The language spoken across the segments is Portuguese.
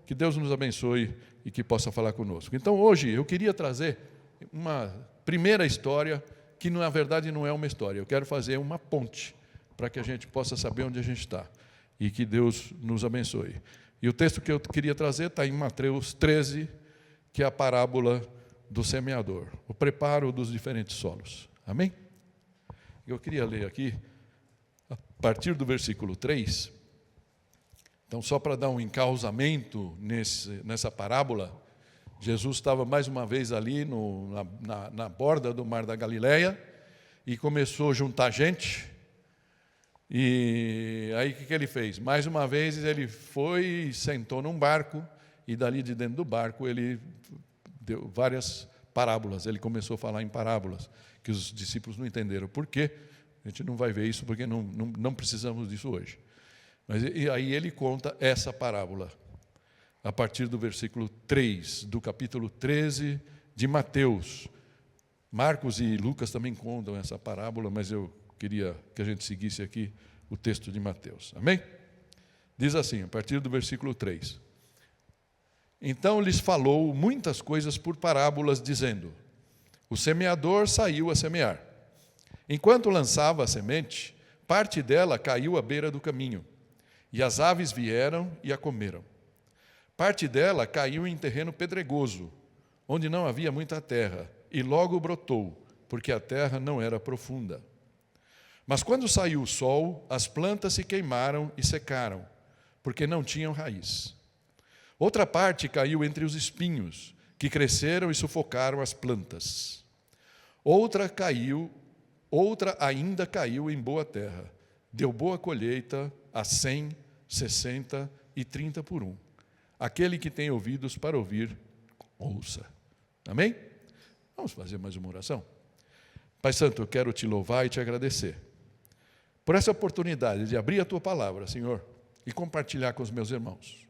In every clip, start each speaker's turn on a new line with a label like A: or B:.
A: Que Deus nos abençoe e que possa falar conosco. Então, hoje, eu queria trazer uma primeira história, que na verdade não é uma história. Eu quero fazer uma ponte, para que a gente possa saber onde a gente está. E que Deus nos abençoe. E o texto que eu queria trazer está em Mateus 13, que é a parábola do semeador, o preparo dos diferentes solos. Amém? Eu queria ler aqui, a partir do versículo 3. Então, só para dar um encausamento nessa parábola, Jesus estava mais uma vez ali na borda do Mar da Galileia e começou a juntar gente. E aí o que ele fez? Mais uma vez ele foi e sentou num barco, e dali de dentro do barco ele deu várias parábolas. Ele começou a falar em parábolas, que os discípulos não entenderam. Por quê? A gente não vai ver isso, porque não precisamos disso hoje. Mas e aí ele conta essa parábola, a partir do versículo 3, do capítulo 13 de Mateus. Marcos e Lucas também contam essa parábola, mas eu queria que a gente seguisse aqui o texto de Mateus. Amém? Diz assim, a partir do versículo 3. Então lhes falou muitas coisas por parábolas, dizendo: o semeador saiu a semear. Enquanto lançava a semente, parte dela caiu à beira do caminho, e as aves vieram e a comeram. Parte dela caiu em terreno pedregoso, onde não havia muita terra, e logo brotou, porque a terra não era profunda. Mas quando saiu o sol, as plantas se queimaram e secaram, porque não tinham raiz. Outra parte caiu entre os espinhos, que cresceram e sufocaram as plantas. Outra ainda caiu em boa terra, deu boa colheita a 100, 60 e 30 por um. Aquele que tem ouvidos para ouvir, ouça. Amém? Vamos fazer mais uma oração? Pai Santo, eu quero te louvar e te agradecer por essa oportunidade de abrir a Tua palavra, Senhor, e compartilhar com os meus irmãos.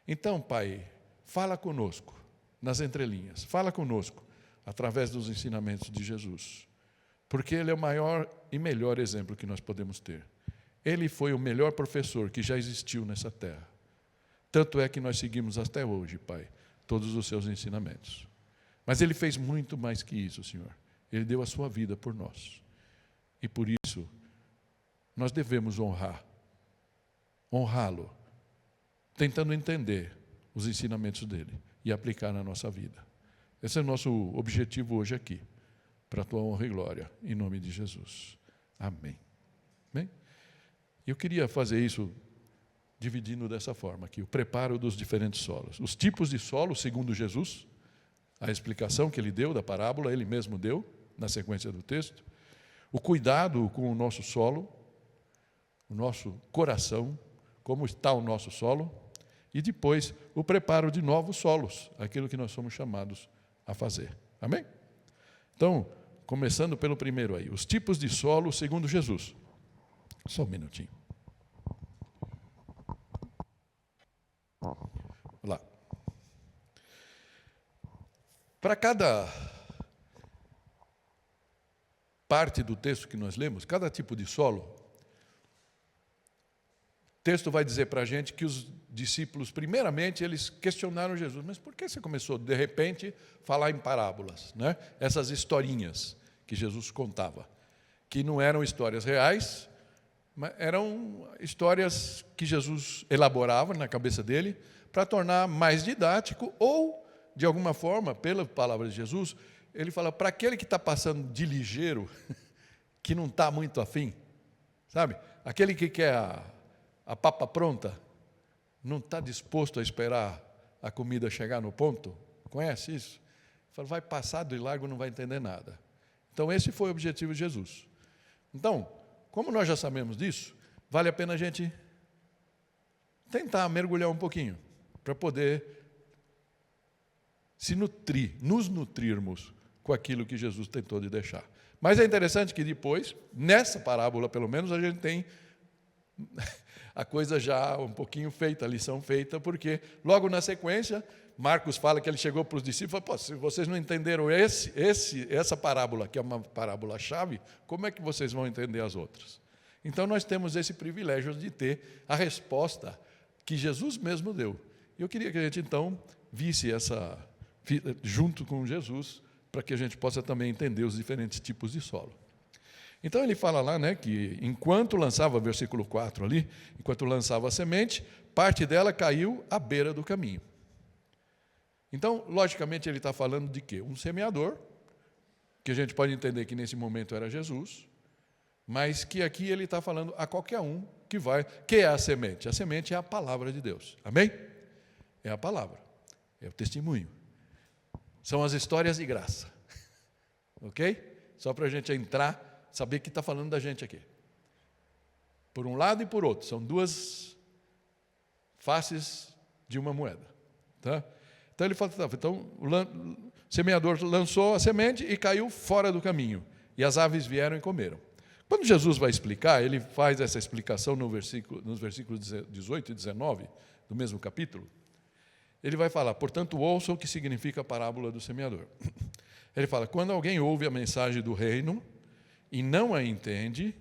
A: Então, Pai, fala conosco nas entrelinhas, fala conosco através dos ensinamentos de Jesus, porque Ele é o maior e melhor exemplo que nós podemos ter. Ele foi o melhor professor que já existiu nessa terra. Tanto é que nós seguimos até hoje, Pai, todos os seus ensinamentos. Mas Ele fez muito mais que isso, Senhor. Ele deu a sua vida por nós. E por isso, nós devemos honrá-lo, tentando entender os ensinamentos dele e aplicar na nossa vida. Esse é o nosso objetivo hoje aqui, para a tua honra e glória, em nome de Jesus. Amém. Amém? Eu queria fazer isso dividindo dessa forma aqui, o preparo dos diferentes solos. Os tipos de solo, segundo Jesus, a explicação que ele deu da parábola, ele mesmo deu, na sequência do texto. O cuidado com o nosso solo, o nosso coração, como está o nosso solo, e depois o preparo de novos solos, aquilo que nós somos chamados a fazer. Amém? Então, começando pelo primeiro aí, os tipos de solo segundo Jesus. Só um minutinho. Lá. Para cada parte do texto que nós lemos, cada tipo de solo, o texto vai dizer para a gente que os discípulos, primeiramente, eles questionaram Jesus, mas por que você começou, de repente, a falar em parábolas, né? Essas historinhas que Jesus contava, que não eram histórias reais, mas eram histórias que Jesus elaborava na cabeça dele para tornar mais didático ou, de alguma forma, pela palavra de Jesus, ele fala, para aquele que está passando de ligeiro, que não está muito afim, sabe? Aquele que quer a papa pronta, não está disposto a esperar a comida chegar no ponto, conhece isso? Fala, vai passar de largo, não vai entender nada. Então, esse foi o objetivo de Jesus. Então, como nós já sabemos disso, vale a pena a gente tentar mergulhar um pouquinho, para poder nos nutrirmos com aquilo que Jesus tentou de deixar. Mas é interessante que depois, nessa parábola pelo menos, a gente tem a coisa já um pouquinho feita, a lição feita, porque logo na sequência, Marcos fala que ele chegou para os discípulos e falou, se vocês não entenderam essa parábola, que é uma parábola-chave, como é que vocês vão entender as outras? Então nós temos esse privilégio de ter a resposta que Jesus mesmo deu. E eu queria que a gente, então, visse essa, junto com Jesus, para que a gente possa também entender os diferentes tipos de solo. Então, ele fala lá, né, que enquanto lançava, versículo 4 ali, enquanto lançava a semente, parte dela caiu à beira do caminho. Então, logicamente, ele está falando de quê? Um semeador, que a gente pode entender que nesse momento era Jesus, mas que aqui ele está falando a qualquer um que vai. Que é a semente? A semente é a palavra de Deus. Amém? É a palavra. É o testemunho. São as histórias de graça. Ok? Só para a gente entrar, saber que está falando da gente aqui. Por um lado e por outro. São duas faces de uma moeda. Tá? Então ele fala, então o semeador lançou a semente e caiu fora do caminho. E as aves vieram e comeram. Quando Jesus vai explicar, ele faz essa explicação nos versículos 18 e 19 do mesmo capítulo. Ele vai falar, portanto, ouçam o que significa a parábola do semeador. Ele fala, quando alguém ouve a mensagem do reino e não a entende,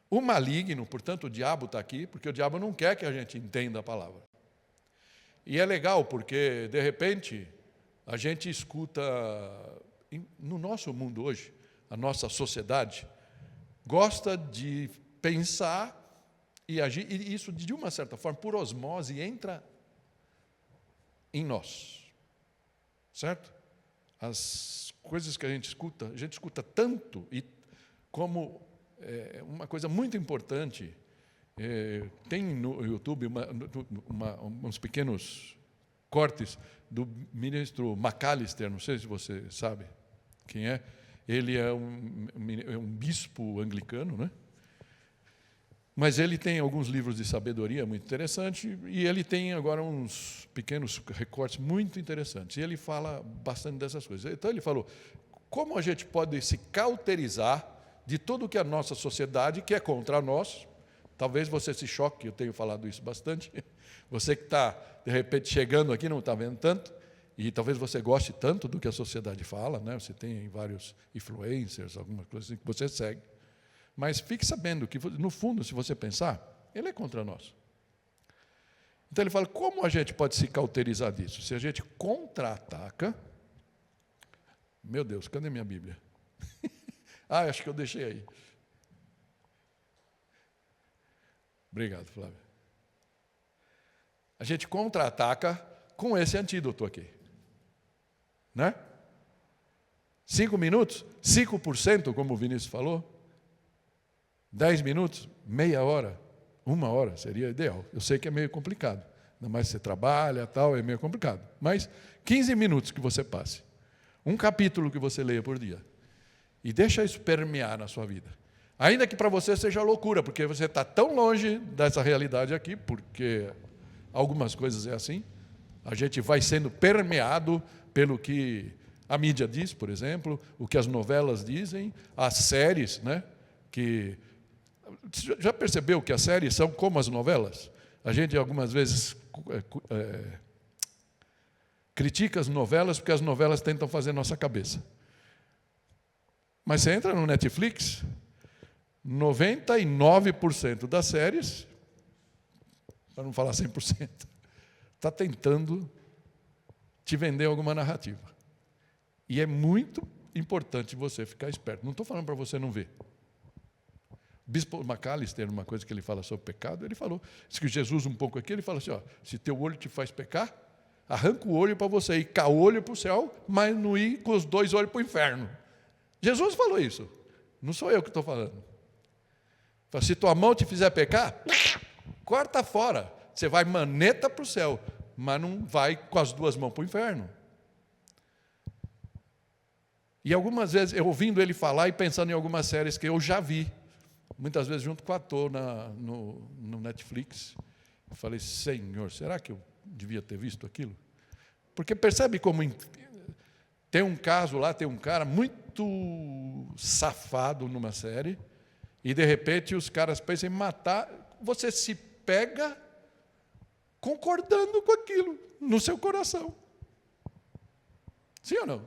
A: o maligno, portanto, o diabo está aqui, porque o diabo não quer que a gente entenda a palavra. E é legal, porque, de repente, a gente escuta, no nosso mundo hoje, a nossa sociedade, gosta de pensar e agir, e isso, de uma certa forma, por osmose, entra em nós. Certo? As coisas que a gente escuta tanto, e como uma coisa muito importante, tem no YouTube uns pequenos cortes do ministro McAllister, não sei se você sabe quem é. Ele é um bispo anglicano, né? Mas ele tem alguns livros de sabedoria muito interessantes, e ele tem agora uns pequenos recortes muito interessantes. E ele fala bastante dessas coisas. Então ele falou, como a gente pode se cauterizar de tudo que a nossa sociedade quer contra nós. Talvez você se choque, eu tenho falado isso bastante. Você que está, de repente, chegando aqui, não está vendo tanto. E talvez você goste tanto do que a sociedade fala, né? Você tem vários influencers, algumas coisas assim que você segue. Mas fique sabendo que, no fundo, se você pensar, ele é contra nós. Então ele fala, como a gente pode se cauterizar disso? Se a gente contra-ataca... Meu Deus, cadê minha Bíblia? Acho que eu deixei aí. Obrigado, Flávio. A gente contra-ataca com esse antídoto aqui. Né? 5 minutos, 5%, como o Vinícius falou. 10 minutos, meia hora, 1 hora, seria ideal. Eu sei que é meio complicado, ainda mais se você trabalha, tal, é meio complicado. Mas 15 minutos que você passe, um capítulo que você leia por dia, e deixa isso permear na sua vida. Ainda que para você seja loucura, porque você está tão longe dessa realidade aqui, porque algumas coisas é assim, a gente vai sendo permeado pelo que a mídia diz, por exemplo, o que as novelas dizem, as séries, né, que... Já percebeu que as séries são como as novelas? A gente algumas vezes critica as novelas porque as novelas tentam fazer nossa cabeça. Mas você entra no Netflix, 99% das séries, para não falar 100%, está tentando te vender alguma narrativa. E é muito importante você ficar esperto. Não estou falando para você não ver. Bispo McAllister, uma coisa que ele fala sobre pecado, ele falou, diz que Jesus um pouco aqui, ele fala assim, se teu olho te faz pecar, arranca o olho para você ir com o olho para o céu, mas não ir com os 2 olhos para o inferno. Jesus falou isso, não sou eu que estou falando. Fala, se tua mão te fizer pecar, corta fora, você vai maneta para o céu, mas não vai com as 2 mãos para o inferno. E algumas vezes, eu ouvindo ele falar e pensando em algumas séries que eu já vi, muitas vezes junto com o ator no Netflix. Eu falei, Senhor, será que eu devia ter visto aquilo? Porque percebe como tem um caso lá, tem um cara muito safado numa série, e de repente os caras pensam em matar, você se pega concordando com aquilo no seu coração. Sim ou não?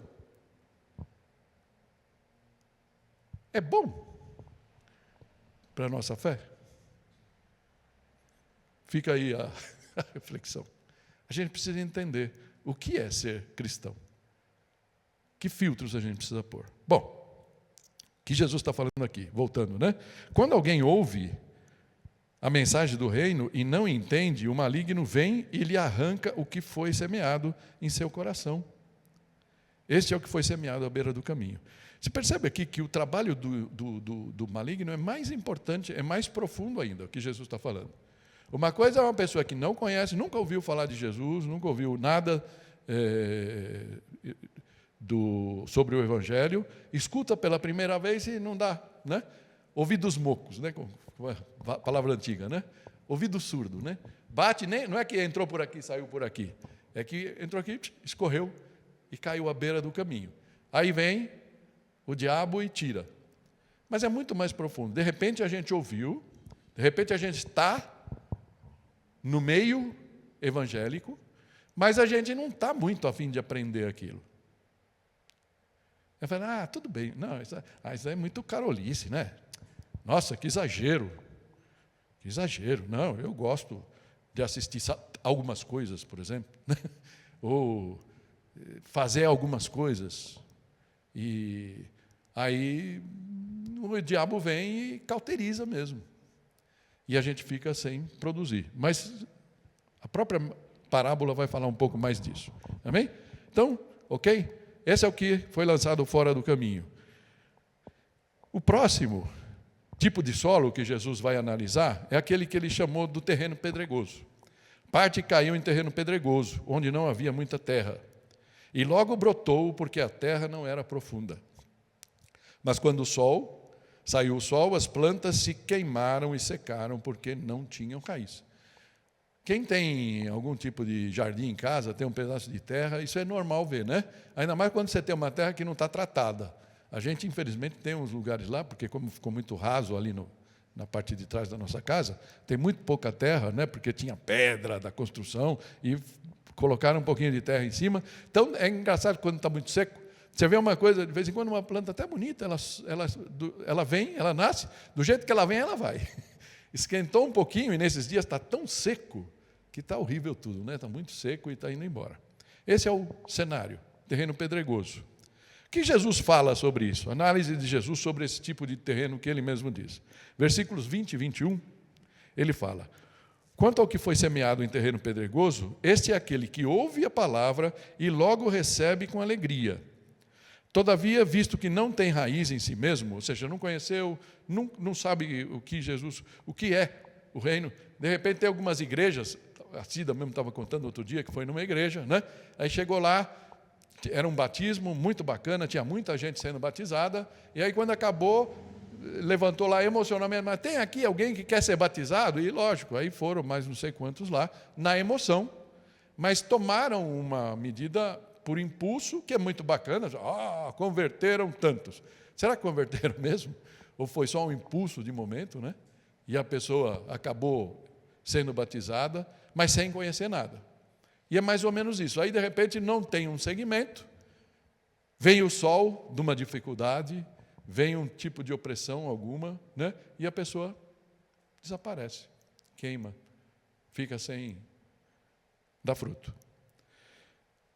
A: É bom para a nossa fé? Fica aí a reflexão. A a gente precisa entender o que é ser cristão. Que filtros a gente precisa pôr? Bom, o que Jesus está falando aqui, voltando, né? Quando alguém ouve a mensagem do reino e não entende, o maligno vem e lhe arranca o que foi semeado em seu coração. Este é o que foi semeado à beira do caminho. Você percebe aqui que o trabalho do maligno é mais importante, é mais profundo ainda, o que Jesus está falando. Uma coisa é uma pessoa que não conhece, nunca ouviu falar de Jesus, nunca ouviu nada sobre o Evangelho, escuta pela primeira vez e não dá, né? Ouvidos mocos, né? Com a palavra antiga, né? Ouvido surdo, né? Bate, não é que entrou por aqui, saiu por aqui, é que entrou aqui, escorreu e caiu à beira do caminho. Aí vem o diabo e tira. Mas é muito mais profundo. De repente a gente ouviu, de repente a gente está no meio evangélico, mas a gente não está muito a fim de aprender aquilo. Eu falo, tudo bem, não, isso é muito carolice, né? Nossa, que exagero, não, eu gosto de assistir algumas coisas, por exemplo, né? Ou fazer algumas coisas, e aí o diabo vem e cauteriza mesmo, e a gente fica sem produzir. Mas a própria parábola vai falar um pouco mais disso. Amém? Então, ok? Esse é o que foi lançado fora do caminho. O próximo tipo de solo que Jesus vai analisar é aquele que ele chamou do terreno pedregoso. Parte caiu em terreno pedregoso, onde não havia muita terra. E logo brotou, porque a terra não era profunda. Mas quando saiu o sol, as plantas se queimaram e secaram, porque não tinham raiz. Quem tem algum tipo de jardim em casa, tem um pedaço de terra, isso é normal ver, né? Ainda mais quando você tem uma terra que não está tratada. A gente, infelizmente, tem uns lugares lá, porque como ficou muito raso ali na parte de trás da nossa casa, tem muito pouca terra, né? Porque tinha pedra da construção e colocaram um pouquinho de terra em cima. Então, é engraçado quando está muito seco. Você vê uma coisa, de vez em quando, uma planta até bonita, ela vem, ela nasce, do jeito que ela vem, ela vai. Esquentou um pouquinho e nesses dias está tão seco que está horrível tudo, né? Está muito seco e está indo embora. Esse é o cenário, terreno pedregoso. O que Jesus fala sobre isso? Análise de Jesus sobre esse tipo de terreno que ele mesmo diz. Versículos 20 e 21, ele fala: quanto ao que foi semeado em terreno pedregoso, este é aquele que ouve a palavra e logo recebe com alegria. Todavia, visto que não tem raiz em si mesmo, ou seja, não conheceu, não sabe o que é o reino. De repente tem algumas igrejas, a Cida mesmo estava contando outro dia que foi numa igreja, né? Aí chegou lá, era um batismo muito bacana, tinha muita gente sendo batizada, e aí quando acabou, levantou lá emocionalmente, mas tem aqui alguém que quer ser batizado? E lógico, aí foram mais não sei quantos lá, na emoção, mas tomaram uma medida por impulso, que é muito bacana, converteram tantos. Será que converteram mesmo? Ou foi só um impulso de momento, né? E a pessoa acabou sendo batizada, mas sem conhecer nada. E é mais ou menos isso. Aí, de repente, não tem um segmento, vem o sol de uma dificuldade, vem um tipo de opressão alguma, né? E a pessoa desaparece, queima, fica sem dar fruto.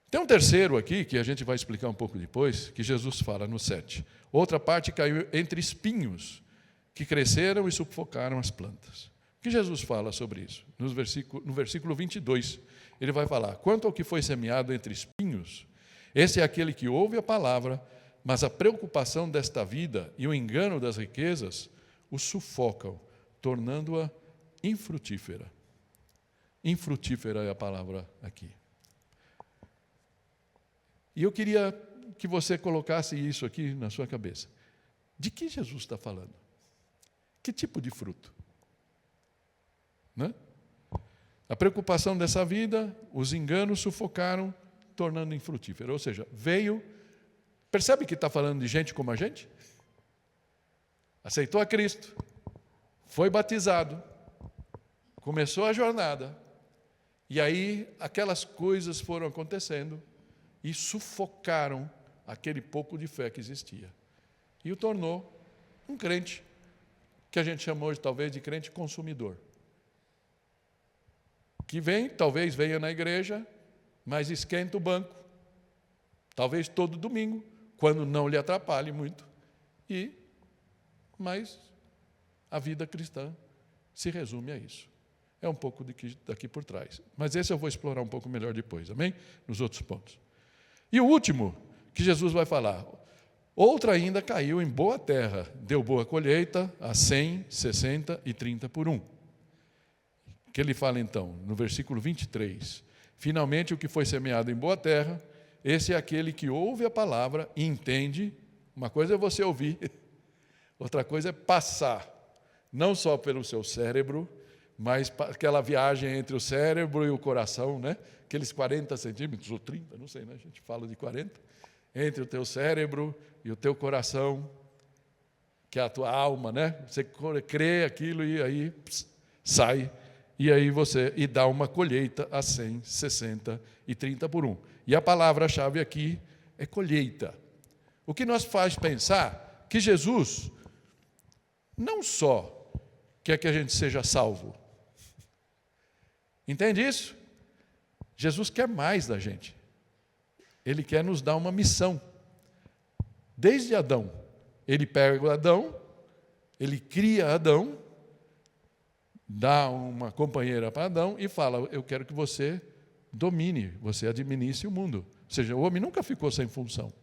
A: Tem um terceiro aqui, que a gente vai explicar um pouco depois, que Jesus fala no 7. Outra parte caiu entre espinhos, que cresceram e sufocaram as plantas. O que Jesus fala sobre isso? No versículo 22, ele vai falar: quanto ao que foi semeado entre espinhos, esse é aquele que ouve a palavra, mas a preocupação desta vida e o engano das riquezas o sufocam, tornando-a infrutífera. Infrutífera é a palavra aqui. E eu queria que você colocasse isso aqui na sua cabeça. De que Jesus está falando? Que tipo de fruto? Né? A preocupação dessa vida, os enganos sufocaram, tornando infrutífero. Ou seja, percebe que está falando de gente como a gente? Aceitou a Cristo, foi batizado, começou a jornada, e aí aquelas coisas foram acontecendo e sufocaram aquele pouco de fé que existia. E o tornou um crente, que a gente chamou hoje talvez de crente consumidor. que vem, talvez venha na igreja, mas esquenta o banco, talvez todo domingo, quando não lhe atrapalhe muito, mas a vida cristã se resume a isso. É um pouco daqui por trás. Mas esse eu vou explorar um pouco melhor depois, amém? Nos outros pontos. E o último que Jesus vai falar: outra ainda caiu em boa terra, deu boa colheita a 100, 60 e 30 por 1. Que ele fala então, no versículo 23, finalmente o que foi semeado em boa terra, esse é aquele que ouve a palavra e entende. Uma coisa é você ouvir, outra coisa é passar, não só pelo seu cérebro, mas aquela viagem entre o cérebro e o coração, né? Aqueles 40 centímetros, ou 30, não sei, né? A gente fala de 40, entre o teu cérebro e o teu coração, que é a tua alma, né? Você crê aquilo e aí sai, e aí e dá uma colheita a 100, 60 e 30 por 1. E a palavra-chave aqui é colheita. O que nos faz pensar que Jesus não só quer que a gente seja salvo. Entende isso? Jesus quer mais da gente. Ele quer nos dar uma missão. Desde Adão, ele pega Adão, ele cria Adão, dá uma companheira para Adão e fala: eu quero que você domine, você administre o mundo. Ou seja, o homem nunca ficou sem função.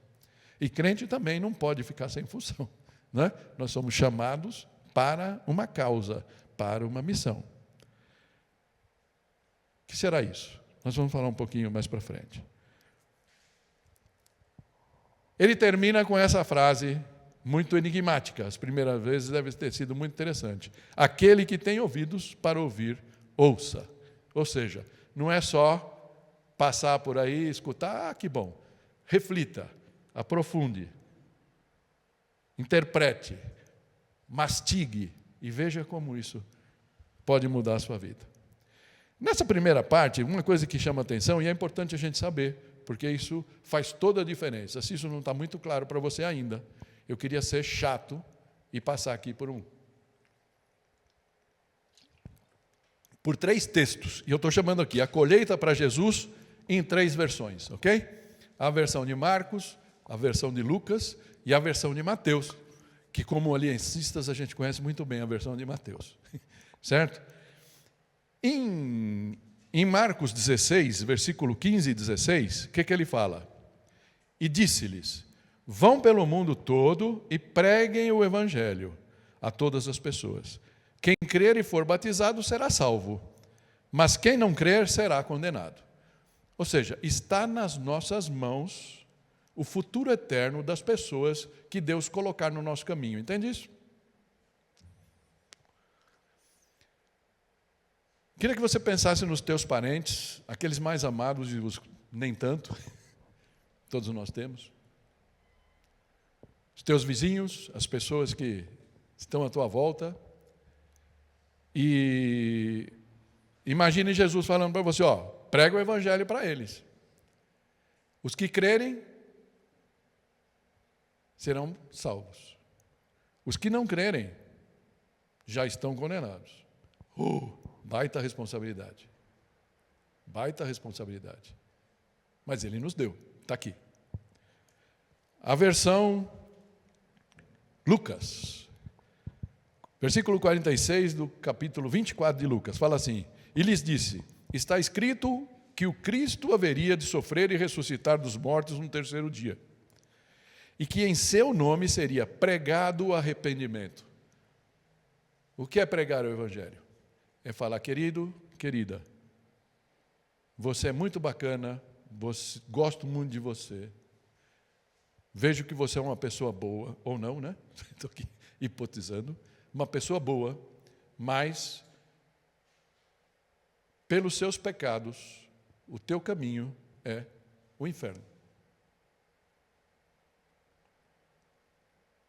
A: E crente também não pode ficar sem função, né? Nós somos chamados para uma causa, para uma missão. O que será isso? Nós vamos falar um pouquinho mais para frente. Ele termina com essa frase muito enigmática. As primeiras vezes deve ter sido muito interessante. Aquele que tem ouvidos para ouvir, ouça. Ou seja, não é só passar por aí, escutar, que bom. Reflita, aprofunde, interprete, mastigue e veja como isso pode mudar a sua vida. Nessa primeira parte, uma coisa que chama atenção, e é importante a gente saber, porque isso faz toda a diferença. Se isso não está muito claro para você ainda, eu queria ser chato e passar aqui por 3 textos. E eu estou chamando aqui a colheita para Jesus em 3 versões, ok? A versão de Marcos, a versão de Lucas e a versão de Mateus, que como aliancistas a gente conhece muito bem a versão de Mateus, certo? Em Marcos 16, versículo 15 e 16, o que ele fala? E disse-lhes: vão pelo mundo todo e preguem o evangelho a todas as pessoas. Quem crer e for batizado será salvo, mas quem não crer será condenado. Ou seja, está nas nossas mãos o futuro eterno das pessoas que Deus colocar no nosso caminho. Entende isso? Queria que você pensasse nos teus parentes, aqueles mais amados e os nem tanto, todos nós temos. Os teus vizinhos, as pessoas que estão à tua volta. E imagine Jesus falando para você: prega o evangelho para eles. Os que crerem serão salvos. Os que não crerem já estão condenados. Baita responsabilidade. Baita responsabilidade. Mas ele nos deu, está aqui. A versão Lucas, versículo 46 do capítulo 24 de Lucas, fala assim: e lhes disse: está escrito que o Cristo haveria de sofrer e ressuscitar dos mortos no 3º dia, e que em seu nome seria pregado o arrependimento. O que é pregar o evangelho? É falar: querido, querida, você é muito bacana, gosto muito de você, vejo que você é uma pessoa boa, ou não, né? Estou aqui hipotizando, uma pessoa boa, mas pelos seus pecados, o teu caminho é o inferno.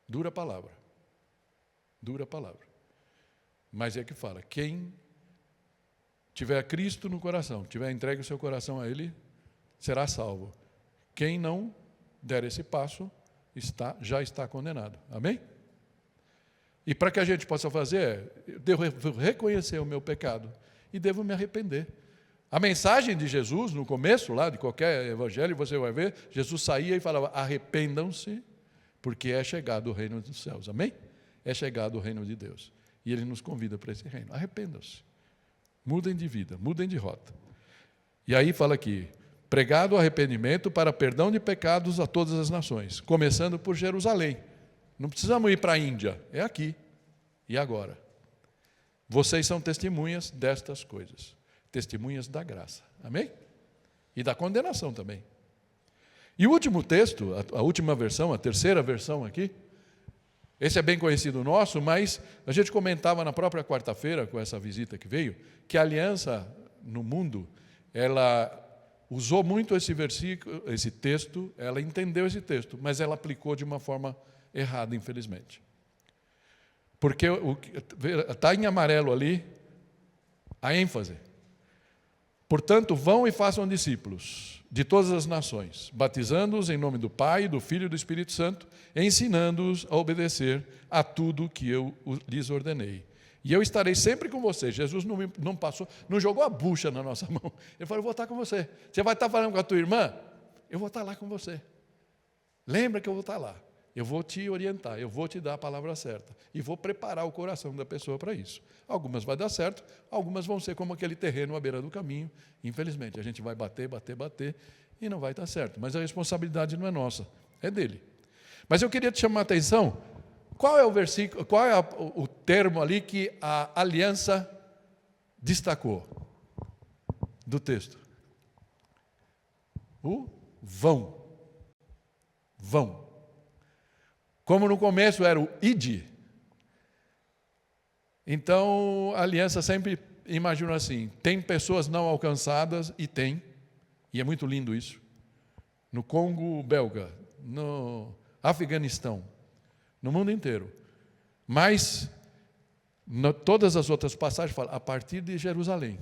A: Dura palavra. Dura palavra. Mas é que fala: quem tiver Cristo no coração, tiver entregue o seu coração a Ele, será salvo. Quem não der esse passo, já está condenado. Amém? E para que a gente possa fazer, eu devo reconhecer o meu pecado e devo me arrepender. A mensagem de Jesus, no começo lá de qualquer evangelho, você vai ver, Jesus saía e falava, arrependam-se, porque é chegado o reino dos céus. Amém? É chegado o reino de Deus. E Ele nos convida para esse reino. Arrependam-se. Mudem de vida, mudem de rota. E aí fala aqui, pregado o arrependimento para perdão de pecados a todas as nações, começando por Jerusalém. Não precisamos ir para a Índia, é aqui e agora. Vocês são testemunhas destas coisas, testemunhas da graça. Amém? E da condenação também. E o último texto, a última versão, a terceira versão aqui, esse é bem conhecido nosso, mas a gente comentava na própria quarta-feira, com essa visita que veio, que a aliança no mundo, ela usou muito esse versículo, esse texto, ela entendeu esse texto, mas ela aplicou de uma forma errada, infelizmente. Porque está em amarelo ali a ênfase. Portanto, vão e façam discípulos de todas as nações, batizando-os em nome do Pai, do Filho e do Espírito Santo, ensinando-os a obedecer a tudo que eu lhes ordenei. E eu estarei sempre com vocês. Jesus não passou, não jogou a bucha na nossa mão. Ele falou, eu vou estar com você. Você vai estar falando com a tua irmã? Eu vou estar lá com você. Lembra que eu vou estar lá. Eu vou te orientar, eu vou te dar a palavra certa. E vou preparar o coração da pessoa para isso. Algumas vai dar certo, algumas vão ser como aquele terreno à beira do caminho. Infelizmente, a gente vai bater e não vai dar certo. Mas a responsabilidade não é nossa, é dele. Mas eu queria te chamar a atenção, qual é o versículo, qual é o termo ali que a aliança destacou do texto? O vão. Vão. Como no começo era o ide, então a aliança sempre imaginou assim, tem pessoas não alcançadas, e tem, e é muito lindo isso, no Congo belga, no Afeganistão, no mundo inteiro, mas todas as outras passagens falam a partir de Jerusalém.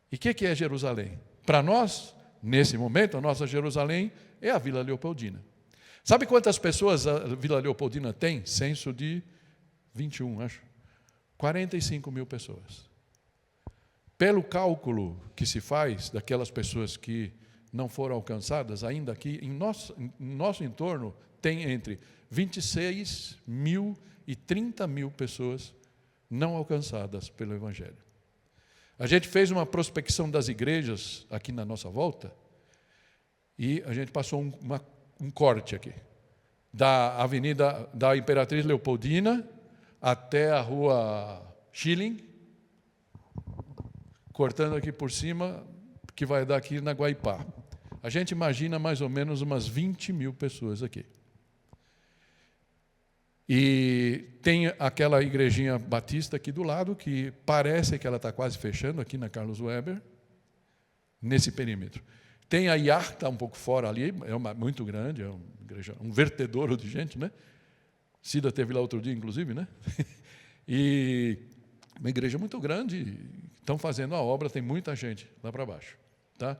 A: E o que é Jerusalém? Para nós, nesse momento, a nossa Jerusalém é a Vila Leopoldina. Sabe quantas pessoas a Vila Leopoldina tem? Censo de 21, acho. 45 mil pessoas. Pelo cálculo que se faz daquelas pessoas que não foram alcançadas, ainda aqui, em nosso entorno, tem entre 26 mil e 30 mil pessoas não alcançadas pelo Evangelho. A gente fez uma prospecção das igrejas aqui na nossa volta e a gente passou um corte aqui, da avenida da Imperatriz Leopoldina até a rua Schilling, cortando aqui por cima, que vai dar aqui na Guaipá. A gente imagina mais ou menos umas 20 mil pessoas aqui. E tem aquela igrejinha batista aqui do lado, que parece que ela está quase fechando, aqui na Carlos Weber, nesse perímetro. Tem a IAR, que está um pouco fora ali, muito grande, é uma igreja, um vertedouro de gente, né? Cida esteve lá outro dia, inclusive, né? E uma igreja muito grande, estão fazendo a obra, tem muita gente lá para baixo. Tá?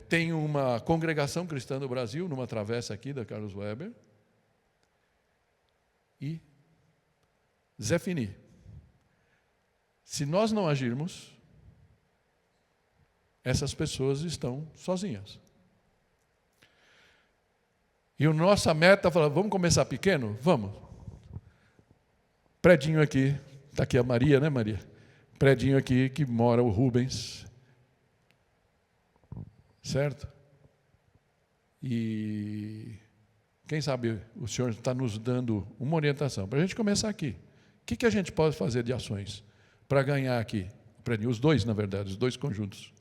A: Tem uma congregação cristã do Brasil, numa travessa aqui da Carlos Weber, e Zé Fini. Se nós não agirmos, essas pessoas estão sozinhas. E a nossa meta é falar, vamos começar pequeno? Vamos. Predinho aqui, está aqui a Maria, né, Maria? Predinho aqui que mora o Rubens. Certo? E quem sabe o senhor está nos dando uma orientação para a gente começar aqui. O que a gente pode fazer de ações para ganhar aqui? Os dois, na verdade, os dois conjuntos.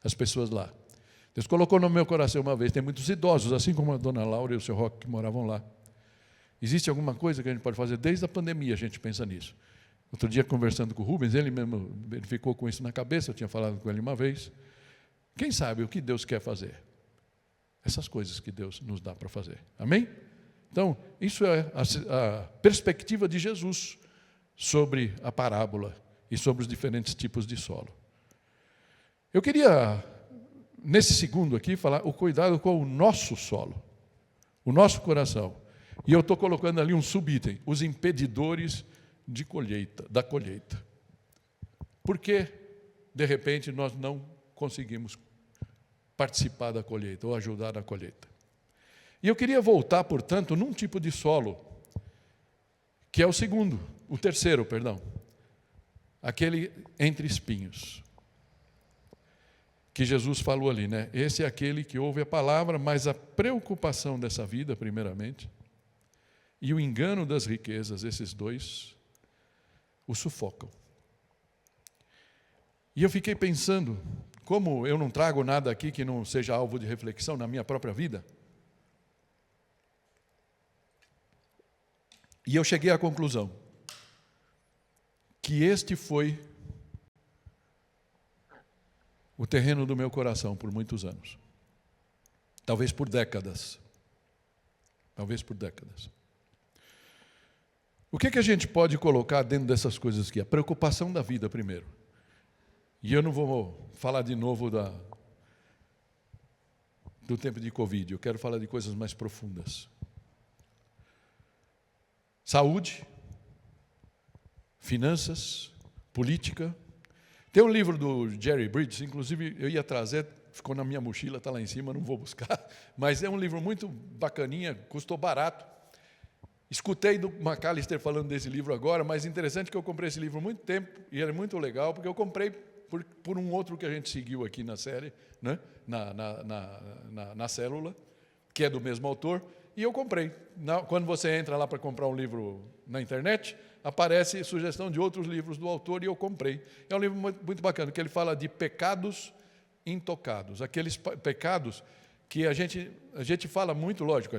A: As pessoas lá. Deus colocou no meu coração uma vez, tem muitos idosos, assim como a dona Laura e o seu Roque, que moravam lá. Existe alguma coisa que a gente pode fazer? Desde a pandemia a gente pensa nisso. Outro dia, conversando com o Rubens, ele mesmo ficou com isso na cabeça, eu tinha falado com ele uma vez. Quem sabe o que Deus quer fazer? Essas coisas que Deus nos dá para fazer. Amém? Então, isso é a perspectiva de Jesus sobre a parábola e sobre os diferentes tipos de solo. Eu queria, nesse segundo aqui, falar o cuidado com o nosso solo, o nosso coração. E eu estou colocando ali um subitem, os impedidores da colheita. Por quê? de repente nós não conseguimos participar da colheita ou ajudar na colheita. E eu queria voltar, portanto, num tipo de solo, que é o terceiro, aquele entre espinhos, que Jesus falou ali, né? Esse é aquele que ouve a palavra, mas a preocupação dessa vida, primeiramente, e o engano das riquezas, esses dois, o sufocam. E eu fiquei pensando, como eu não trago nada aqui que não seja alvo de reflexão na minha própria vida, e eu cheguei à conclusão que este foi o terreno do meu coração por muitos anos. Talvez por décadas. O que a gente pode colocar dentro dessas coisas aqui? A preocupação da vida primeiro. E eu não vou falar de novo do tempo de Covid, eu quero falar de coisas mais profundas. Saúde, finanças, política. Tem um livro do Jerry Bridges, inclusive eu ia trazer, ficou na minha mochila, está lá em cima, não vou buscar, mas é um livro muito bacaninha, custou barato. Escutei do McAllister falando desse livro agora, mas interessante que eu comprei esse livro há muito tempo, e era muito legal, porque eu comprei por um outro que a gente seguiu aqui na série, né? na célula, que é do mesmo autor, e eu comprei. Quando você entra lá para comprar um livro na internet, aparece sugestão de outros livros do autor, e eu comprei. É um livro muito bacana, que ele fala de pecados intocados, aqueles pecados que a gente fala muito, lógico,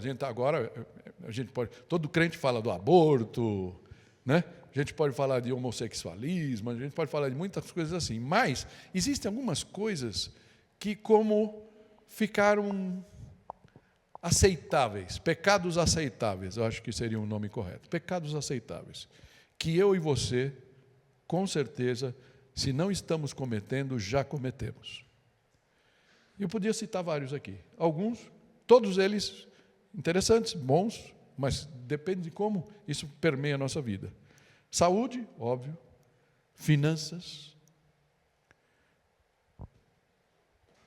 A: todo crente fala do aborto, né? A gente pode falar de homossexualismo, a gente pode falar de muitas coisas assim, mas existem algumas coisas que como ficaram aceitáveis, pecados aceitáveis, eu acho que seria um nome correto, pecados aceitáveis, que eu e você, com certeza, se não estamos cometendo, já cometemos. Eu podia citar vários aqui, alguns, todos eles interessantes, bons, mas depende de como isso permeia a nossa vida. Saúde, óbvio, finanças.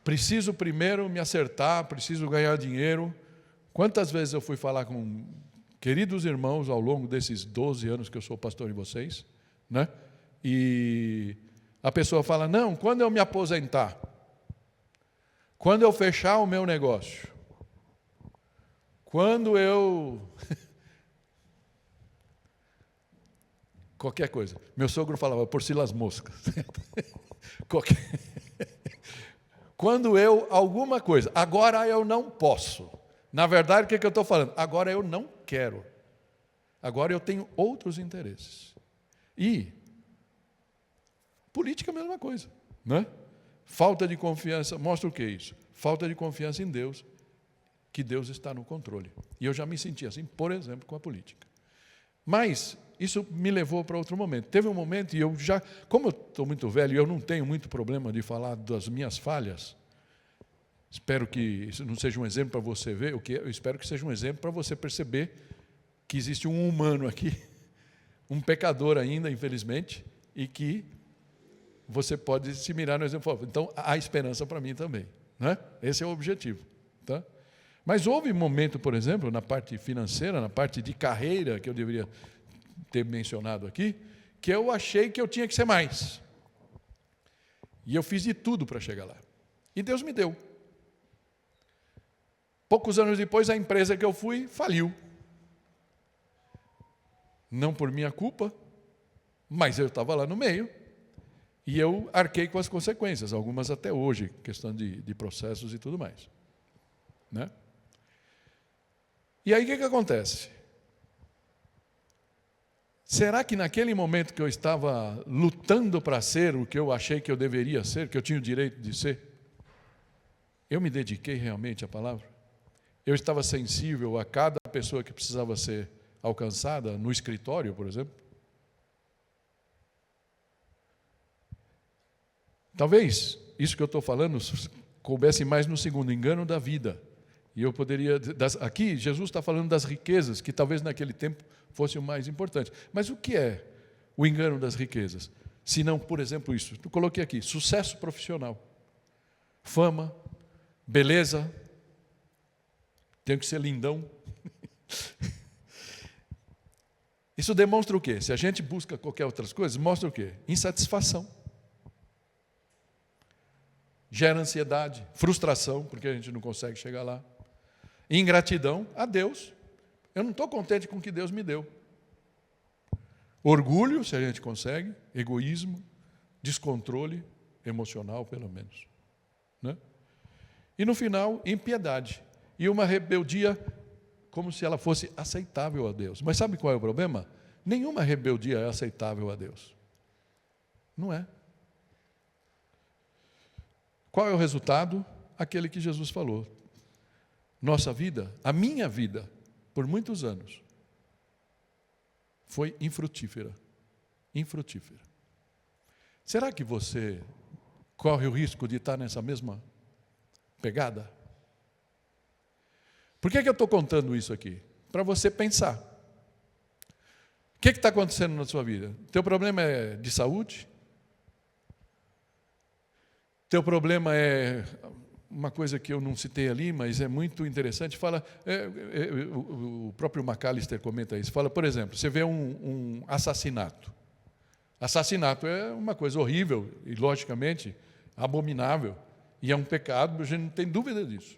A: Preciso primeiro me acertar, preciso ganhar dinheiro. Quantas vezes eu fui falar com queridos irmãos ao longo desses 12 anos que eu sou pastor de vocês, né? E a pessoa fala, não, quando eu me aposentar, quando eu fechar o meu negócio, quando eu... qualquer coisa. Meu sogro falava, por si las moscas. Quando eu, alguma coisa, agora eu não posso. Na verdade, o que eu estou falando? Agora eu não quero. Agora eu tenho outros interesses. E política é a mesma coisa, né? Falta de confiança, mostra o que é isso? Falta de confiança em Deus, que Deus está no controle. E eu já me senti assim, por exemplo, com a política. Mas isso me levou para outro momento. Teve um momento, e eu já, como eu estou muito velho, e eu não tenho muito problema de falar das minhas falhas, espero que isso não seja um exemplo para você ver, eu espero que seja um exemplo para você perceber que existe um humano aqui, um pecador ainda, infelizmente, e que você pode se mirar no exemplo. Então, há esperança para mim também, né? Esse é o objetivo, tá? Mas houve um momento, por exemplo, na parte financeira, na parte de carreira, que eu deveria ter mencionado aqui, que eu achei que eu tinha que ser mais. E eu fiz de tudo para chegar lá. E Deus me deu. Poucos anos depois, a empresa que eu fui faliu. Não por minha culpa, mas eu estava lá no meio. E eu arquei com as consequências, algumas até hoje, questão de processos e tudo mais, né? E aí o que acontece? Será que naquele momento que eu estava lutando para ser o que eu achei que eu deveria ser, que eu tinha o direito de ser, eu me dediquei realmente à palavra? Eu estava sensível a cada pessoa que precisava ser alcançada, no escritório, por exemplo? Talvez isso que eu estou falando coubesse mais no segundo, engano da vida. E eu poderia... Aqui, Jesus está falando das riquezas, que talvez naquele tempo fosse o mais importante. Mas o que é o engano das riquezas? Se não, por exemplo, isso. Eu coloquei aqui, sucesso profissional. Fama, beleza, tenho que ser lindão. Isso demonstra o quê? Se a gente busca qualquer outras coisas, mostra o quê? Insatisfação. Gera ansiedade, frustração, porque a gente não consegue chegar lá. Ingratidão a Deus. Eu não estou contente com o que Deus me deu. Orgulho, se a gente consegue. Egoísmo, descontrole emocional, pelo menos. Né? E no final, impiedade. E uma rebeldia como se ela fosse aceitável a Deus. Mas sabe qual é o problema? Nenhuma rebeldia é aceitável a Deus. Não é. Qual é o resultado? Aquele que Jesus falou. Nossa vida, a minha vida, por muitos anos, foi infrutífera. Infrutífera. Será que você corre o risco de estar nessa mesma pegada? Por que eu estou contando isso aqui? Para você pensar. O que está acontecendo na sua vida? Teu problema é de saúde? Teu problema é uma coisa que eu não citei ali, mas é muito interessante. Fala, o próprio McAllister comenta isso. Fala, por exemplo, você vê um assassinato. Assassinato é uma coisa horrível e, logicamente, abominável. E é um pecado, a gente não tem dúvida disso.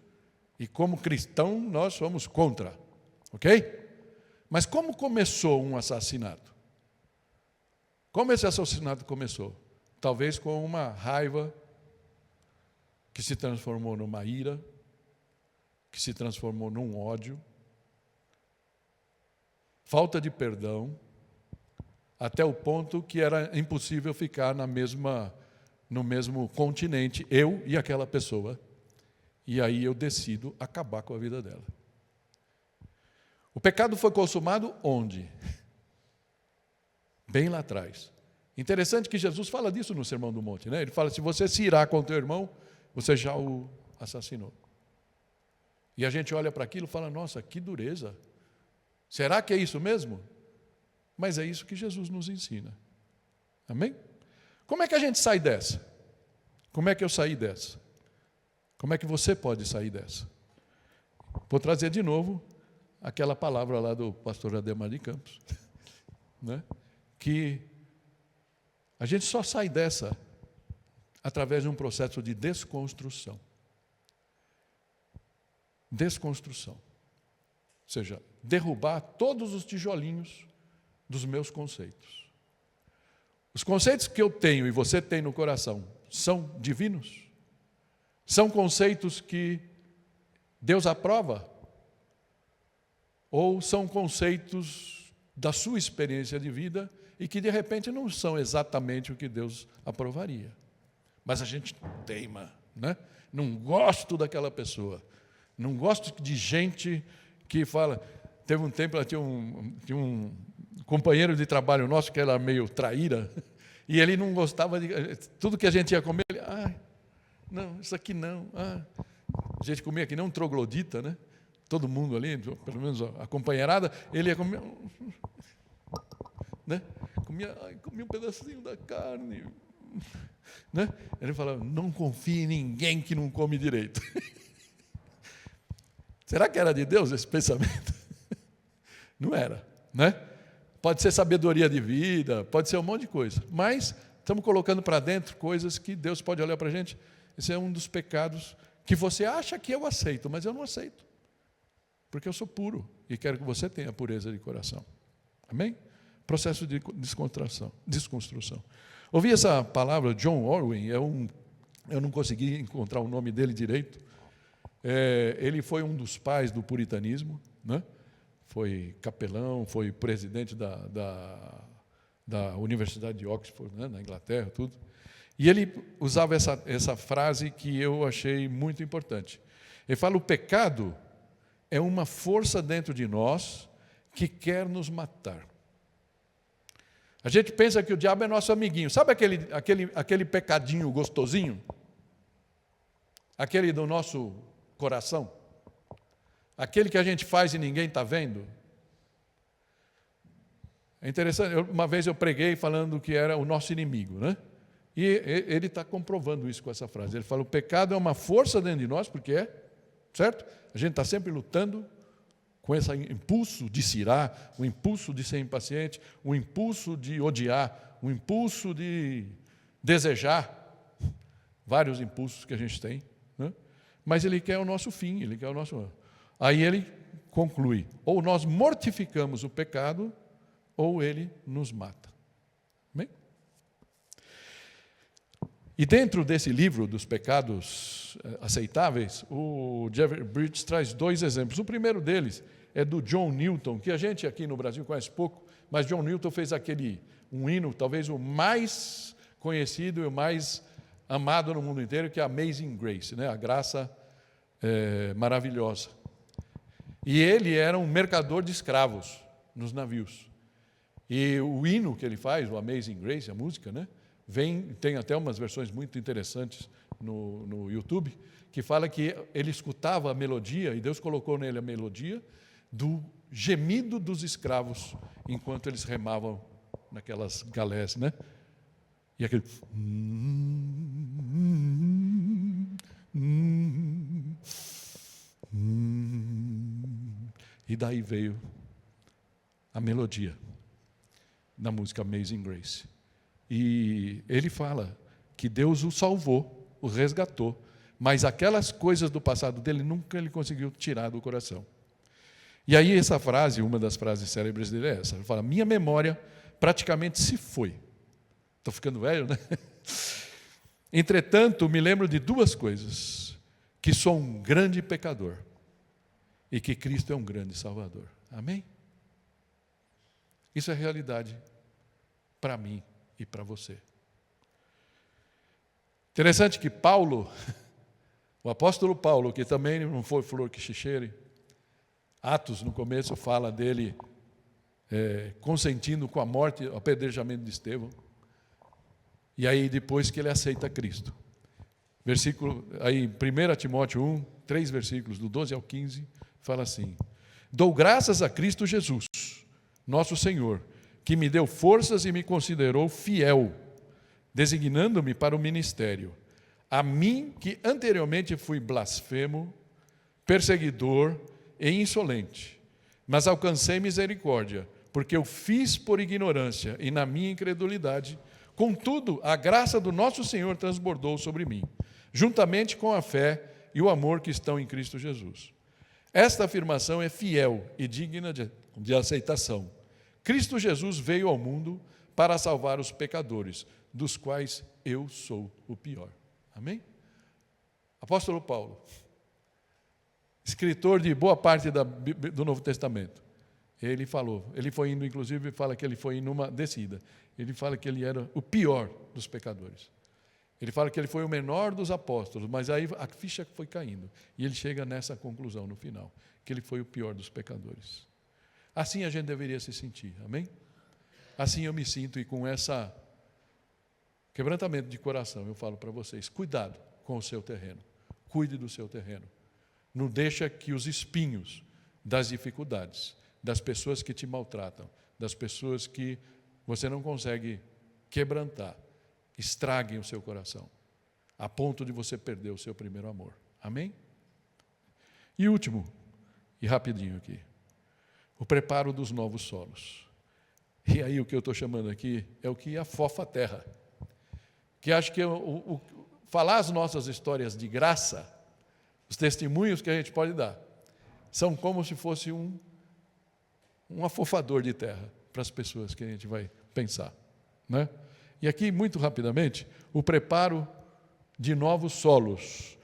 A: E como cristão, nós somos contra. Ok? Mas como começou um assassinato? Como esse assassinato começou? Talvez com uma raiva que se transformou numa ira, que se transformou num ódio, falta de perdão, até o ponto que era impossível ficar no mesmo continente, eu e aquela pessoa. E aí eu decido acabar com a vida dela. O pecado foi consumado onde? Bem lá atrás. Interessante que Jesus fala disso no Sermão do Monte, né? Ele fala, se você se irá com teu irmão, você já o assassinou. E a gente olha para aquilo e fala, nossa, que dureza. Será que é isso mesmo? Mas é isso que Jesus nos ensina. Amém? Como é que a gente sai dessa? Como é que eu saí dessa? Como é que você pode sair dessa? Vou trazer de novo aquela palavra lá do pastor Ademar de Campos, né? Que a gente só sai dessa através de um processo de desconstrução. Desconstrução. Ou seja, derrubar todos os tijolinhos dos meus conceitos. Os conceitos que eu tenho e você tem no coração são divinos? São conceitos que Deus aprova? Ou são conceitos da sua experiência de vida e que de repente não são exatamente o que Deus aprovaria? Mas a gente teima, né? Não gosto daquela pessoa. Não gosto de gente que fala... Teve um tempo, tinha um companheiro de trabalho nosso que era meio traíra, e ele não gostava de... Tudo que a gente ia comer, ele... não, isso aqui não. A gente comia que nem um troglodita, né? Todo mundo ali, pelo menos a companheirada, ele ia comer... Né? Comia um pedacinho da carne... Né? Ele falava, não confie em ninguém que não come direito. Será que era de Deus esse pensamento? Não era, né? Pode ser sabedoria de vida, pode ser um monte de coisa, mas estamos colocando para dentro coisas que Deus pode olhar para a gente. Esse é um dos pecados que você acha que eu aceito, mas eu não aceito, porque eu sou puro e quero que você tenha pureza de coração. Amém? Processo de desconstrução. Ouvi essa palavra, John Orwin, eu não consegui encontrar o nome dele direito. Ele foi um dos pais do puritanismo, né? Foi capelão, foi presidente da Universidade de Oxford, né? Na Inglaterra, tudo. E ele usava essa frase que eu achei muito importante. Ele fala, o pecado é uma força dentro de nós que quer nos matar. A gente pensa que o diabo é nosso amiguinho. Sabe aquele pecadinho gostosinho? Aquele do nosso coração? Aquele que a gente faz e ninguém está vendo? É interessante, uma vez eu preguei falando que era o nosso inimigo, né? E ele está comprovando isso com essa frase. Ele fala: o pecado é uma força dentro de nós, porque é, certo? A gente está sempre lutando com esse impulso de se irar, o impulso de ser impaciente, o impulso de odiar, o impulso de desejar, vários impulsos que a gente tem, né? Mas ele quer o nosso fim, ele quer o nosso... Aí ele conclui: ou nós mortificamos o pecado, ou ele nos mata. Bem? E dentro desse livro dos pecados aceitáveis, o Jeffrey Bridges traz 2 exemplos. O primeiro deles é do John Newton, que a gente aqui no Brasil conhece pouco, mas John Newton fez um hino, talvez o mais conhecido e o mais amado no mundo inteiro, que é Amazing Grace, né? A graça maravilhosa. E ele era um mercador de escravos nos navios. E o hino que ele faz, o Amazing Grace, a música, né? Tem até umas versões muito interessantes no YouTube, que fala que ele escutava a melodia, e Deus colocou nele a melodia do gemido dos escravos, enquanto eles remavam naquelas galés, né? E aquele... E daí veio a melodia da música Amazing Grace. E ele fala que Deus o salvou, o resgatou, mas aquelas coisas do passado dele nunca ele conseguiu tirar do coração. E aí essa frase, uma das frases célebres dele é essa: ele fala: minha memória praticamente se foi. Estou ficando velho, né? Entretanto, me lembro de 2 coisas: que sou um grande pecador e que Cristo é um grande Salvador. Amém? Isso é realidade para mim e para você. Interessante que Paulo, o apóstolo Paulo, que também não foi flor que se cheire, Atos, no começo, fala dele consentindo com a morte, o apedrejamento de Estevão. E aí, depois que ele aceita Cristo. Versículo, aí, 1 Timóteo 1, 3 versículos, do 12 ao 15, fala assim: dou graças a Cristo Jesus, nosso Senhor, que me deu forças e me considerou fiel, designando-me para o ministério. A mim, que anteriormente fui blasfemo, perseguidor e insolente, mas alcancei misericórdia, porque eu fiz por ignorância e na minha incredulidade. Contudo, a graça do nosso Senhor transbordou sobre mim, juntamente com a fé e o amor que estão em Cristo Jesus. Esta afirmação é fiel e digna de aceitação. Cristo Jesus veio ao mundo para salvar os pecadores, dos quais eu sou o pior. Amém? Apóstolo Paulo, escritor de boa parte do Novo Testamento, ele foi indo, inclusive, fala que ele foi em uma descida. Ele fala que ele era o pior dos pecadores. Ele fala que ele foi o menor dos apóstolos, mas aí a ficha foi caindo. E ele chega nessa conclusão no final, que ele foi o pior dos pecadores. Assim a gente deveria se sentir, amém? Assim eu me sinto, e com esse quebrantamento de coração, eu falo para vocês: cuidado com o seu terreno, cuide do seu terreno. Não deixa que os espinhos das dificuldades, das pessoas que te maltratam, das pessoas que você não consegue quebrantar, estraguem o seu coração, a ponto de você perder o seu primeiro amor. Amém? E último, e rapidinho aqui, o preparo dos novos solos. E aí o que eu estou chamando aqui é o que afofa a terra. Que acho que falar as nossas histórias de graça, os testemunhos que a gente pode dar, são como se fosse um afofador de terra para as pessoas que a gente vai pensar, né? E aqui, muito rapidamente, o preparo de novos solos.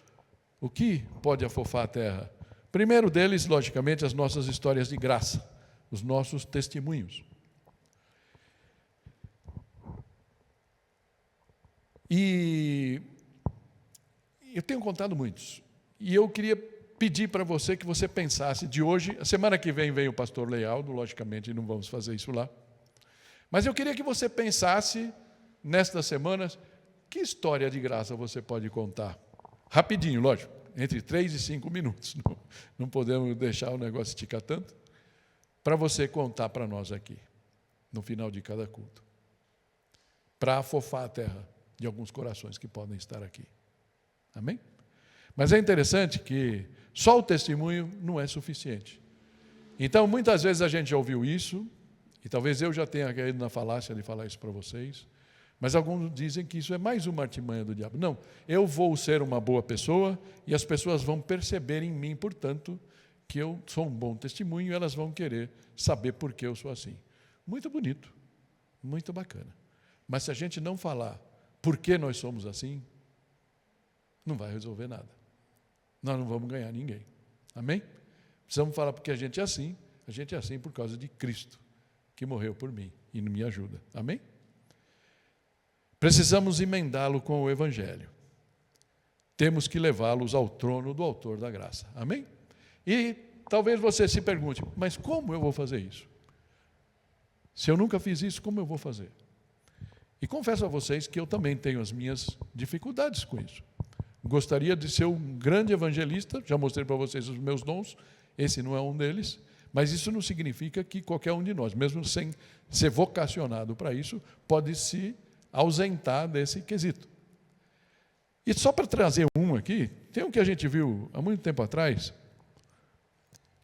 A: O que pode afofar a terra? Primeiro deles, logicamente, as nossas histórias de graça, os nossos testemunhos. E eu tenho contado muitos. E eu queria pedir para você que você pensasse de hoje. A semana que vem o pastor Lealdo, logicamente não vamos fazer isso lá. Mas eu queria que você pensasse, nestas semanas, que história de graça você pode contar. Rapidinho, lógico, entre 3 e 5 minutos. Não podemos deixar o negócio esticar tanto. Para você contar para nós aqui. no final de cada culto, para afofar a terra de alguns corações que podem estar aqui. Amém? Mas é interessante que só o testemunho não é suficiente. Então, muitas vezes a gente já ouviu isso, e talvez eu já tenha caído na falácia de falar isso para vocês, mas alguns dizem que isso é mais uma artimanha do diabo. Não, eu vou ser uma boa pessoa e as pessoas vão perceber em mim, portanto, que eu sou um bom testemunho e elas vão querer saber por que eu sou assim. Muito bonito, muito bacana. Mas se a gente não falar por que nós somos assim, não vai resolver nada. Nós não vamos ganhar ninguém. Amém? Precisamos falar porque a gente é assim por causa de Cristo, que morreu por mim e me ajuda. Amém? Precisamos emendá-lo com o Evangelho. Temos que levá-los ao trono do autor da graça. Amém? E talvez você se pergunte, mas como eu vou fazer isso? Se eu nunca fiz isso, como eu vou fazer? E confesso a vocês que eu também tenho as minhas dificuldades com isso. Gostaria de ser um grande evangelista, já mostrei para vocês os meus dons, esse não é um deles, mas isso não significa que qualquer um de nós, mesmo sem ser vocacionado para isso, pode se ausentar desse quesito. E só para trazer um aqui, tem um que a gente viu há muito tempo atrás,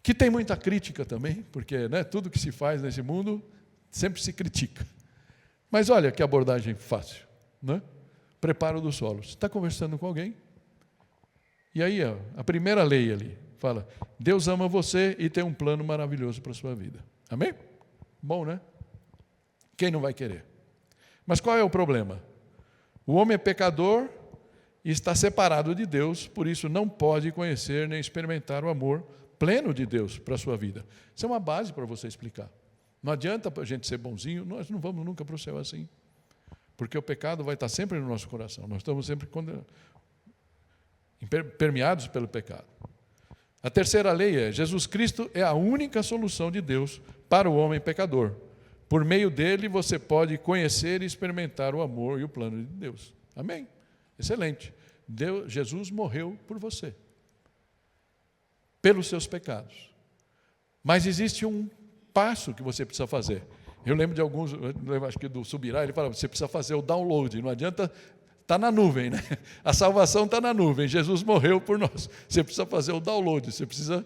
A: que tem muita crítica também, porque tudo que se faz nesse mundo sempre se critica. Mas olha que abordagem fácil, Preparo do solo. Você está conversando com alguém, e aí a primeira lei ali fala, Deus ama você e tem um plano maravilhoso para a sua vida. Amém? Bom, né? Quem não vai querer? Mas qual é o problema? O homem é pecador e está separado de Deus, por isso não pode conhecer nem experimentar o amor pleno de Deus para a sua vida. Isso é uma base para você explicar. Não adianta a gente ser bonzinho, nós não vamos nunca para o céu assim. Porque o pecado vai estar sempre no nosso coração. Nós estamos sempre permeados pelo pecado. A terceira lei é, Jesus Cristo é a única solução de Deus para o homem pecador. Por meio dele você pode conhecer e experimentar o amor e o plano de Deus. Amém? Excelente. Jesus morreu por você. Pelos seus pecados. Mas existe um passo que você precisa fazer. Eu lembro de alguns, acho que do Subirá, ele fala, você precisa fazer o download, não adianta, está na nuvem, A salvação está na nuvem, Jesus morreu por nós. Você precisa fazer o download, você precisa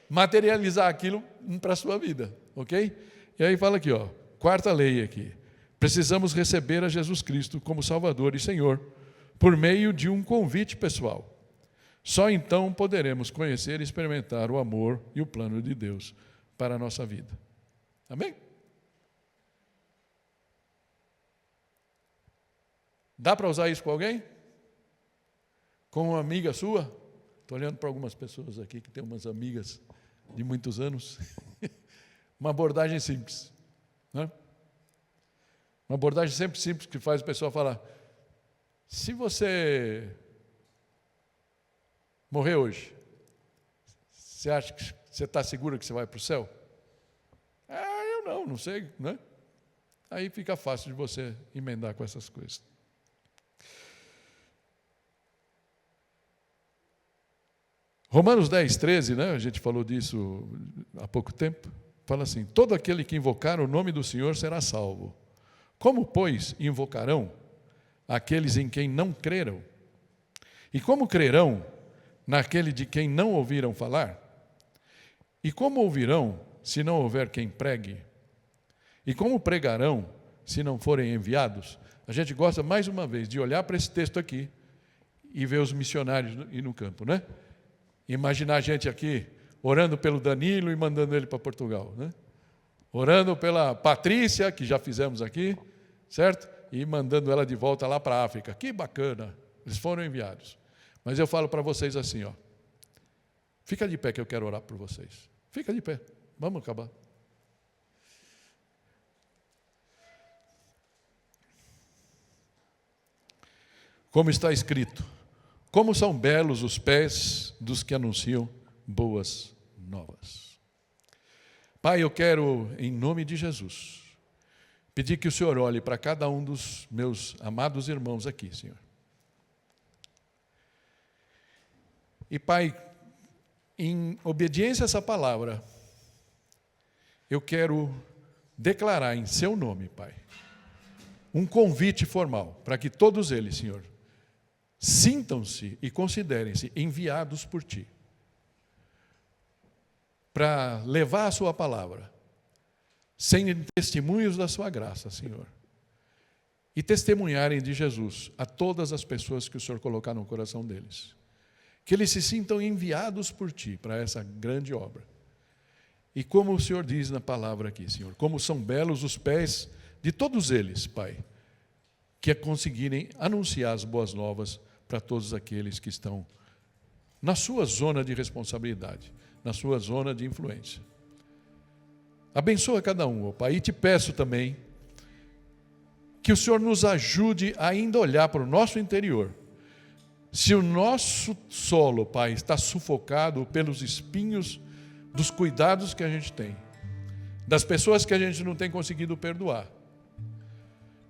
A: materializar aquilo para a sua vida, ok? E aí fala aqui, quarta lei aqui, precisamos receber a Jesus Cristo como Salvador e Senhor, por meio de um convite pessoal. Só então poderemos conhecer e experimentar o amor e o plano de Deus para a nossa vida. Amém? Dá para usar isso com alguém? Com uma amiga sua? Estou olhando para algumas pessoas aqui que têm umas amigas de muitos anos. Uma abordagem simples. Uma abordagem sempre simples que faz o pessoal falar, se você morrer hoje, você acha que você está seguro que você vai para o céu? Eu não sei, Aí fica fácil de você emendar com essas coisas. Romanos 10, 13, a gente falou disso há pouco tempo, fala assim, todo aquele que invocar o nome do Senhor será salvo. Como, pois, invocarão aqueles em quem não creram? E como crerão naquele de quem não ouviram falar? E como ouvirão se não houver quem pregue? E como pregarão se não forem enviados? A gente gosta, mais uma vez, de olhar para esse texto aqui e ver os missionários ir no campo, Imaginar a gente aqui orando pelo Danilo e mandando ele para Portugal, Orando pela Patrícia, que já fizemos aqui, certo? E mandando ela de volta lá para a África. Que bacana, eles foram enviados. Mas eu falo para vocês assim, fica de pé que eu quero orar por vocês. Fica de pé, vamos acabar. Como está escrito, como são belos os pés dos que anunciam boas novas. Pai, eu quero, em nome de Jesus, pedir que o Senhor olhe para cada um dos meus amados irmãos aqui, Senhor. E, Pai, em obediência a essa palavra, eu quero declarar em seu nome, Pai, um convite formal para que todos eles, Senhor, sintam-se e considerem-se enviados por Ti para levar a Sua palavra, serem testemunhos da Sua graça, Senhor, e testemunharem de Jesus a todas as pessoas que o Senhor colocar no coração deles. Que eles se sintam enviados por Ti para essa grande obra. E como o Senhor diz na palavra aqui, Senhor, como são belos os pés de todos eles, Pai, que conseguirem anunciar as boas novas para todos aqueles que estão na sua zona de responsabilidade, na sua zona de influência. Abençoa cada um, ó Pai, e te peço também que o Senhor nos ajude a ainda olhar para o nosso interior. Se o nosso solo, Pai, está sufocado pelos espinhos dos cuidados que a gente tem, das pessoas que a gente não tem conseguido perdoar,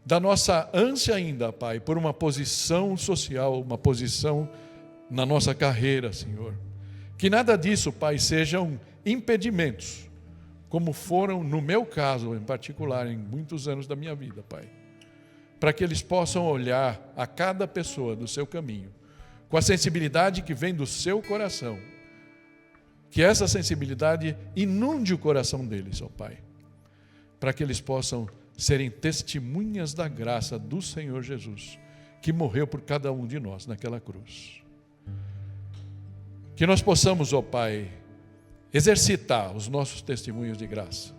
A: da nossa ânsia ainda, Pai, por uma posição social, uma posição na nossa carreira, Senhor. Que nada disso, Pai, sejam impedimentos, como foram no meu caso, em particular, em muitos anos da minha vida, Pai. Para que eles possam olhar a cada pessoa do seu caminho, com a sensibilidade que vem do seu coração. Que essa sensibilidade inunde o coração deles, ó Pai. Para que eles possam serem testemunhas da graça do Senhor Jesus, que morreu por cada um de nós naquela cruz. Que nós possamos, ó Pai, exercitar os nossos testemunhos de graça.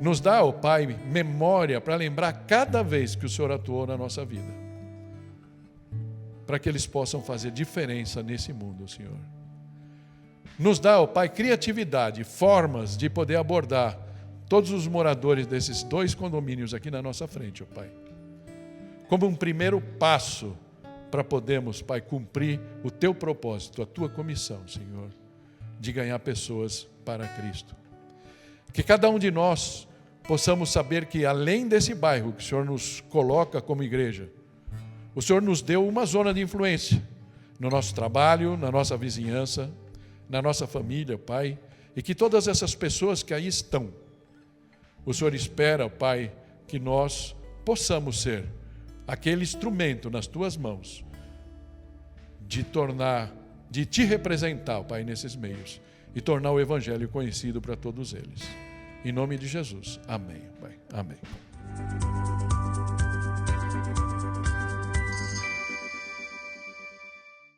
A: Nos dá, ó Pai, memória para lembrar cada vez que o Senhor atuou na nossa vida, para que eles possam fazer diferença nesse mundo, Senhor. Nos dá, ó Pai, criatividade, formas de poder abordar todos os moradores desses 2 condomínios aqui na nossa frente, ó Pai, como um primeiro passo para podermos, Pai, cumprir o Teu propósito, a Tua comissão, Senhor, de ganhar pessoas para Cristo. Que cada um de nós possamos saber que, além desse bairro que o Senhor nos coloca como igreja, o Senhor nos deu uma zona de influência no nosso trabalho, na nossa vizinhança, na nossa família, Pai, e que todas essas pessoas que aí estão, o Senhor espera, Pai, que nós possamos ser aquele instrumento nas Tuas mãos de Te representar, Pai, nesses meios e tornar o Evangelho conhecido para todos eles. Em nome de Jesus. Amém, Pai. Amém.